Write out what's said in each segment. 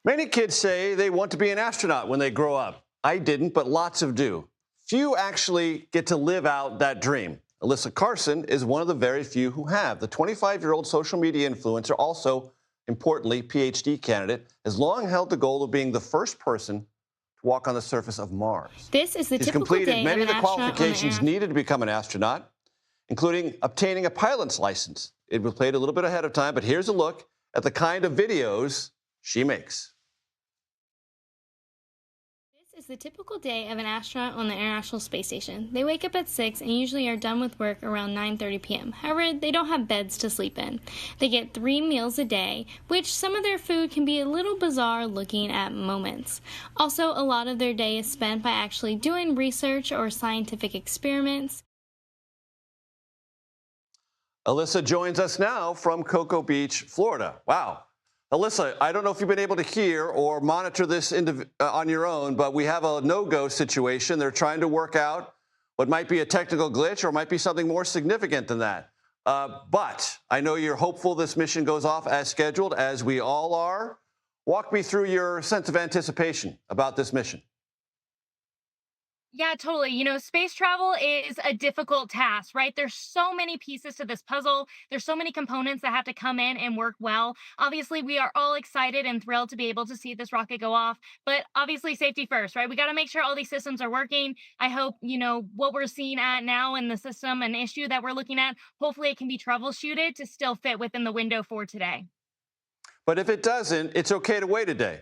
Many kids say they want to be an astronaut when they grow up. I didn't, but lots of do. Few actually get to live out that dream. Alyssa Carson is one of the very few who have. The 25-year-old social media influencer, also importantly PhD candidate, has long held the goal of being the first person to walk on the surface of Mars. This is the She's typical completed day many of of an the astronaut on the qualifications needed to become an astronaut, including obtaining a pilot's license. It was played a little bit ahead of time, but here's a look at the kind of videos she makes. This is the typical day of an astronaut on the International Space Station. They wake up at 6 and usually are done with work around 9:30 p.m. However, they don't have beds to sleep in. They get 3 meals a day, which some of their food can be a little bizarre looking at moments. Also, a lot of their day is spent by actually doing research or scientific experiments. Alyssa joins us now from Cocoa Beach, Florida. Wow. Alyssa, I don't know if you've been able to hear or monitor this on your own, but we have a no-go situation. They're trying to work out what might be a technical glitch or might be something more significant than that. But I know you're hopeful this mission goes off as scheduled, as we all are. Walk me through your sense of anticipation about this mission. Yeah, totally. Space travel is a difficult task, right? There's so many pieces to this puzzle. There's so many components that have to come in and work well. Obviously, we are all excited and thrilled to be able to see this rocket go off, but obviously safety first, right? We got to make sure all these systems are working. I hope, what we're seeing at now in the system, an issue that we're looking at, hopefully it can be troubleshooted to still fit within the window for today. But if it doesn't, it's okay to wait a day.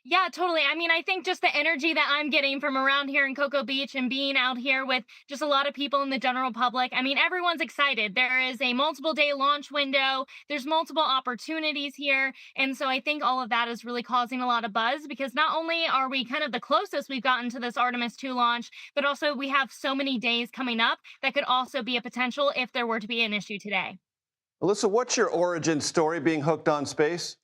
Yeah, totally. I mean, I think just the energy that I'm getting from around here in Cocoa Beach and being out here with just a lot of people in the general public. I mean, everyone's excited. There is a multiple day launch window. There's multiple opportunities here. And so I think all of that is really causing a lot of buzz because not only are we kind of the closest we've gotten to this Artemis 2 launch, but also we have so many days coming up that could also be a potential if there were to be an issue today. Alyssa, what's your origin story being hooked on space?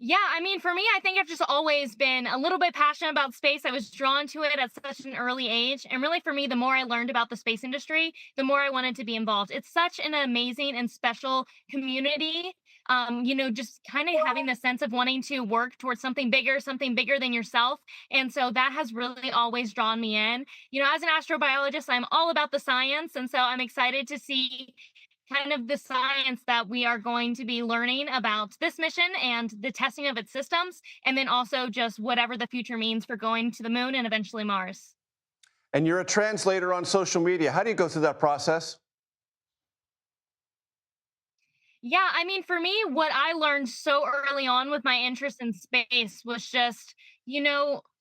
Yeah, I mean, for me, I think I've just always been a little bit passionate about space. I was drawn to it at such an early age. And really, for me, the more I learned about the space industry, the more I wanted to be involved. It's such an amazing and special community. Just kind of having the sense of wanting to work towards something bigger than yourself. And so that has really always drawn me in. As an astrobiologist, I'm all about the science. And so I'm excited to see kind of the science that we are going to be learning about this mission and the testing of its systems, and then also just whatever the future means for going to the moon and eventually Mars. And you're a translator on social media. How do you go through that process? Yeah, I mean, for me, what I learned so early on with my interest in space was just,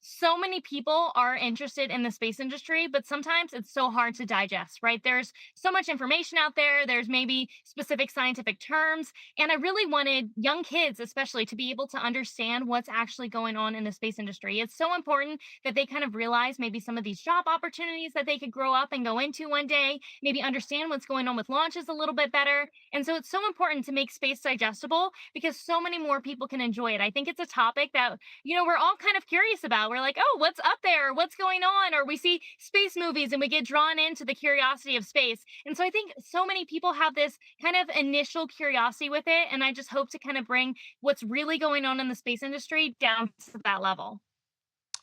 so many people are interested in the space industry, but sometimes it's so hard to digest, right? There's so much information out there. There's maybe specific scientific terms. And I really wanted young kids, especially, to be able to understand what's actually going on in the space industry. It's so important that they kind of realize maybe some of these job opportunities that they could grow up and go into one day, maybe understand what's going on with launches a little bit better. And so it's so important to make space digestible because so many more people can enjoy it. I think it's a topic that, we're all kind of curious about. We're like, oh, what's up there? What's going on? Or we see space movies and we get drawn into the curiosity of space. And so I think so many people have this kind of initial curiosity with it. And I just hope to kind of bring what's really going on in the space industry down to that level.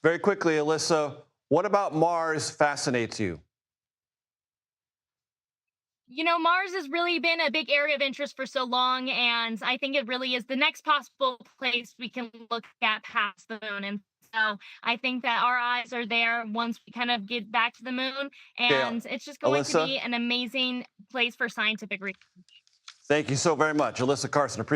Very quickly, Alyssa, what about Mars fascinates you? Mars has really been a big area of interest for so long, and I think it really is the next possible place we can look at past the moon. And so I think that our eyes are there once we kind of get back to the moon, Yeah. and it's just going to Alyssa, be an amazing place for scientific research. thank you so very much. Alyssa Carson, appreciate